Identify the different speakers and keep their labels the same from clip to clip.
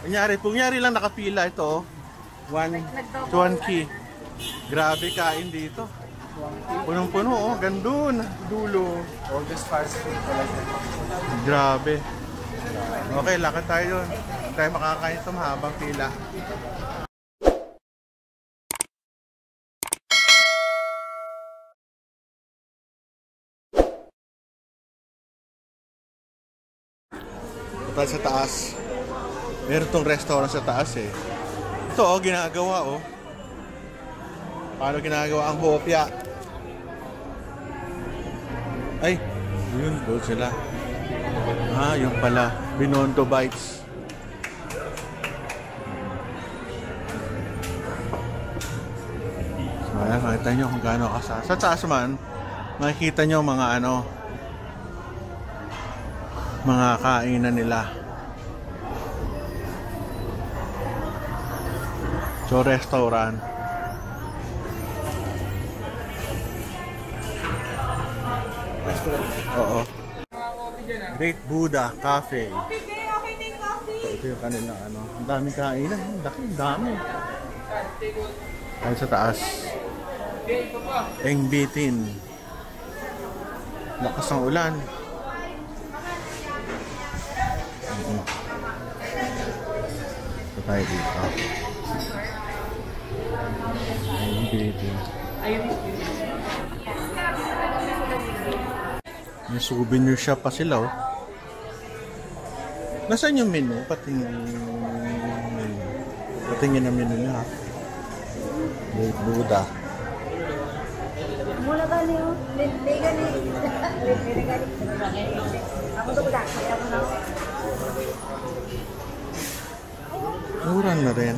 Speaker 1: Kunyari lang nakapila ito. One key. Grabe kain dito. Punong-puno oh, gandun. Dulo.
Speaker 2: All this fast food talaga.
Speaker 1: Grabe. Okay, lakad tayo doon. Hindi tayo makakain ito mahabang pila. Total sa taas. Meron tong restaurant sa taas eh. Ito oh, ginagawa oh. Paano ginagawa ang hopya? Ay, yun doon sila. Ah, yung pala. Binondo Bites. So, ayan, makita nyo kung gaano kasas. Sa taas man, makikita nyo mga ano, mga kainan nila. So, restaurant. Oo. Great Buddha Cafe. Ito yung kanilang ano. Ang daming kainan. Ang dami. Ayun sa taas. Engbitin. Lakas ng ulan. Ito tayo dito. Engbitin. May souvenir shop pa sila oh. Nasaan yung menu? Patingin ang menu niya. Great Buddha.
Speaker 3: Mula ka niyo. Liga ni. Ako to budak.
Speaker 1: Mura na rin.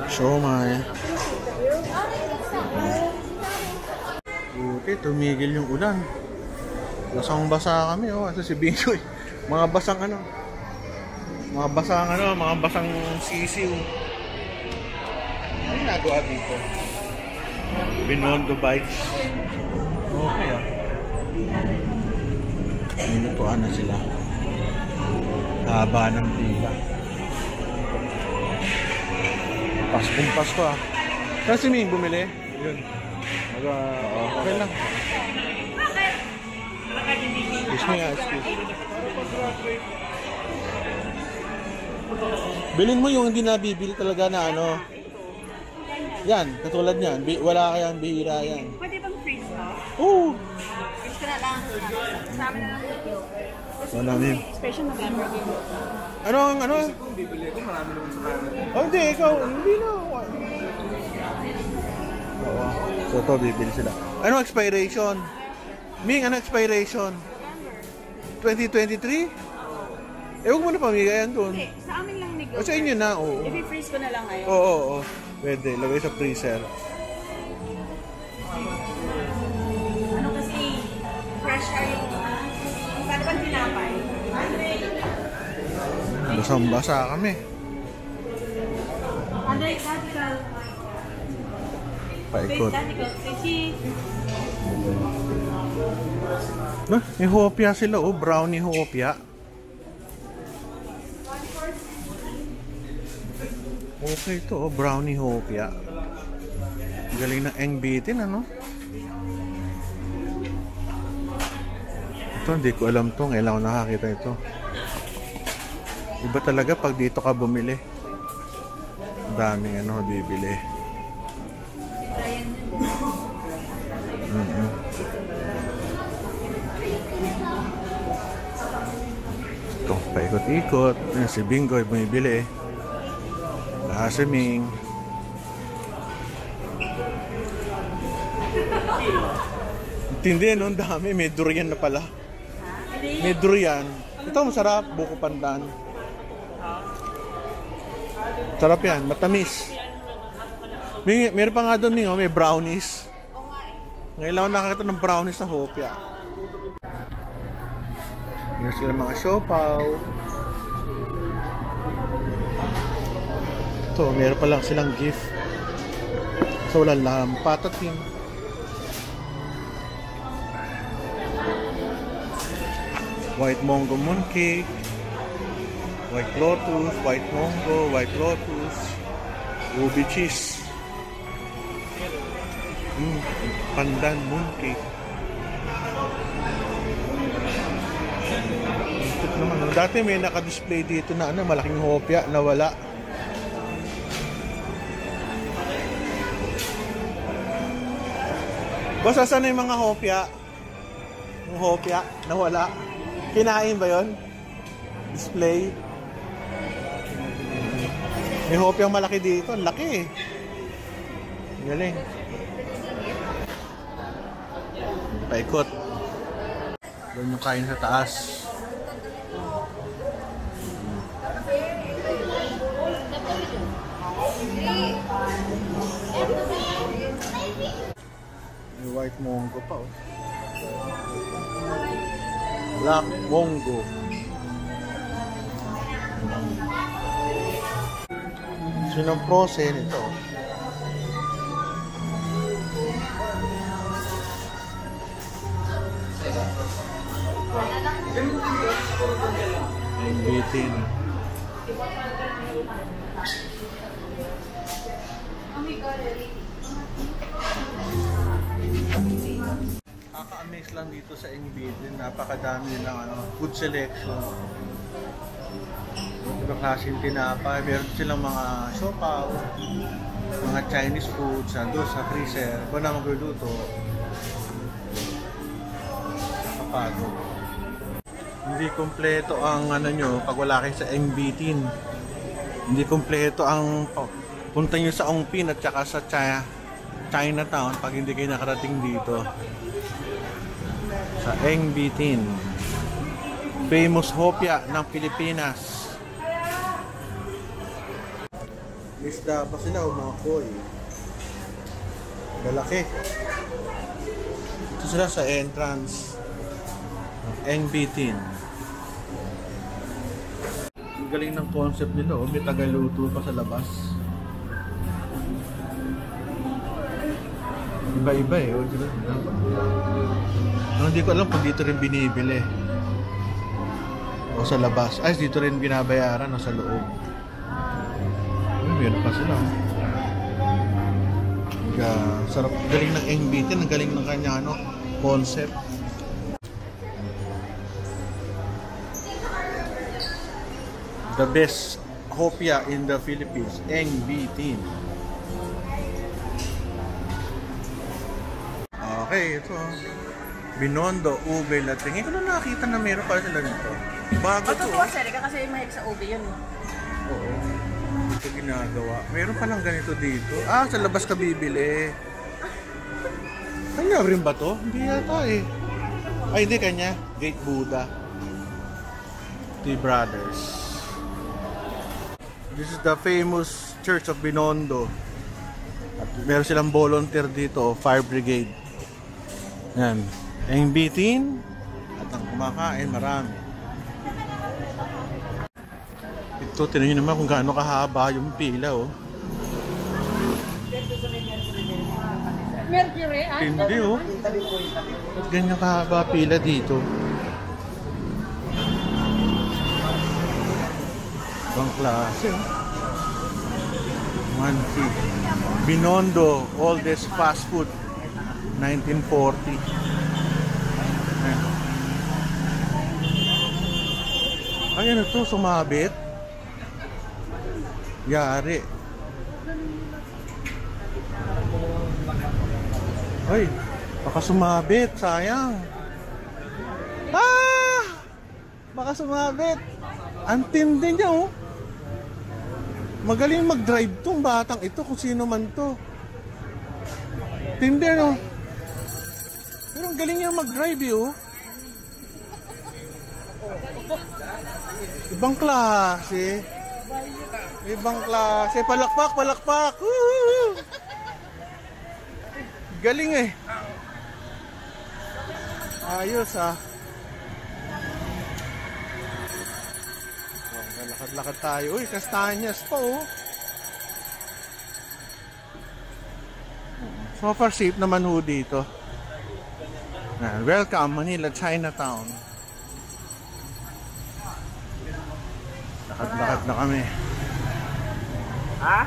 Speaker 1: Siomai. Buti, tumigil yung ulan. Basang-basa kami oh. Ito si Bingoy. Mga basang sisiw. Ano nagawa dito? Binondo Bites. Okay ah. Minutuan na sila. Haba ng pila. Paskong Pasko ah. Saan si Ming bumili? Yun. Okay lang. Excuse me nga, excuse. Bilhin mo yung hindi nabibili talaga na ano. Yan, katulad niyan. Wala kayang bihira yan.
Speaker 3: Pwede bang freeze to?
Speaker 1: Oo.
Speaker 3: Freeze ko na lang. Kasama na lang video.
Speaker 1: Wala namin.
Speaker 3: Special November game.
Speaker 1: Ano?
Speaker 2: Kung bibili ko, marami naman sa kanan.
Speaker 1: Oh, hindi. Ikaw, hindi na. Oo. So, ito, bibili sila. Ano expiration? Ming, ano expiration? 2023? Huwag mo na pamigayan doon.
Speaker 3: Hindi, sa amin lang ni Go.
Speaker 1: O, sa inyo na, oo.
Speaker 3: I-freeze ko na lang ngayon.
Speaker 1: Oo. Pwede. Lagay sa freezer.
Speaker 3: Ano kasi, fresh ay yung, saan ba tinapay?
Speaker 1: Basang-basa kami.
Speaker 3: Andre, tactical.
Speaker 1: Paikot.
Speaker 3: Tactical.
Speaker 1: May hopya sila, oh. Brownie hopya. Okay ito, oh. Brownie hopya. Galing ng engbitin, ano? Ito, hindi ko alam to. Ngayon lang ako nakakita ito. Iba talaga pag dito ka bumili. Daming ano, bibili. Ito, paikot-ikot. Si Bingoy bumibili. Si Ming. Tindi, no? Ang dami. May durian na pala. May durian. Ito, masarap. Buko pandan. Sarap yan. Matamis. Meron pa nga doon, Ming, oh, may brownies. Ngayon lang ako nakakita ng brownies sa hopya. Meron sila mga siopaw. Ito, meron pa lang silang gift. So, wala lang patatim. White Mongo Mooncake. White Lotus, White Mongo, White Lotus, Ubi cheese. Pandan mooncake. Ito naman. Dati may naka-display dito na malaking hopya na wala. Boss, asan na yung mga hopya? Yung hopya na wala. Kinain ba yon? Display. May hopyang malaki dito. Ang laki eh. Galing. Paikot. Doon yung kain sa taas. May white mongo pa oh. Black mongo. Sinong prose nito? Bitin. Nakaka-amaze lang dito sa Engbitin. Napakadami nilang food selection. Ibang klaseng tinapay. Meron silang mga siopaw, mga Chinese foods doon sa freezer. Kung na magluluto, nakapagod. Hindi kompleto ang nyo pag wala kayo sa Engbitin. Hindi kompleto ang punta nyo sa Ongpin at saka sa Chinatown pag hindi kayo nakarating dito. Sa Engbitin. Famous hopya ng Pilipinas. Isda pa sila mga koy. Lalaki. Ito sila sa entrance. Engbitin. Ang galing ng concept nila may tagaluto pa sa labas. Iba-iba hindi ko alam kung dito rin binibili o sa labas. Ay, dito rin binabayaran o sa loob. Meron pa sila. Sarap. Galing ng Engbitin. Ang galing ng kanya concept. The best hopya in the Philippines, Engbitin. Okay, ito. Binondo, ube, lating. Ito na nakita na meron pa sila nito. Bago to.
Speaker 3: Matutuwa sila kasi mahig sa ube yun.
Speaker 1: Oo. Ito ginagawa. Meron palang ganito dito. Sa labas ka bibili. Kanya rin ba to? Hindi yata eh. Ay, hindi kanya. Gate Buddha. T Brothers. This is the famous Church of Binondo. At meron silang volunteer dito, Fire Brigade. Yan. Engbitin. At ang kumakain, marami. Ito, tinan nyo naman kung gaano kahaba yung pila, oh.
Speaker 3: Mercury,
Speaker 1: Hindi, oh. At ganyan kahaba pila dito. Ibang klase, oh. Mansi. Binondo, oldest fast food. 1940. Ay, ano to? Sumabit? Yari. Ay, baka sumabit. Sayang. Baka sumabit. Ang tindi niya, oh. Magaling mag-drive tong batang ito kung sino man to. Tindi, no? Pero ang galing niya mag-drive, oh. Ibang klase. Ibang klase. Palakpak, palakpak. Woo! Galing eh. Ayos ah. Lakad-lakad tayo. Uy, Castañas pa oh. So far safe naman ho dito. Welcome Manila, Chinatown. Lakad-lakad na kami.
Speaker 2: Ha?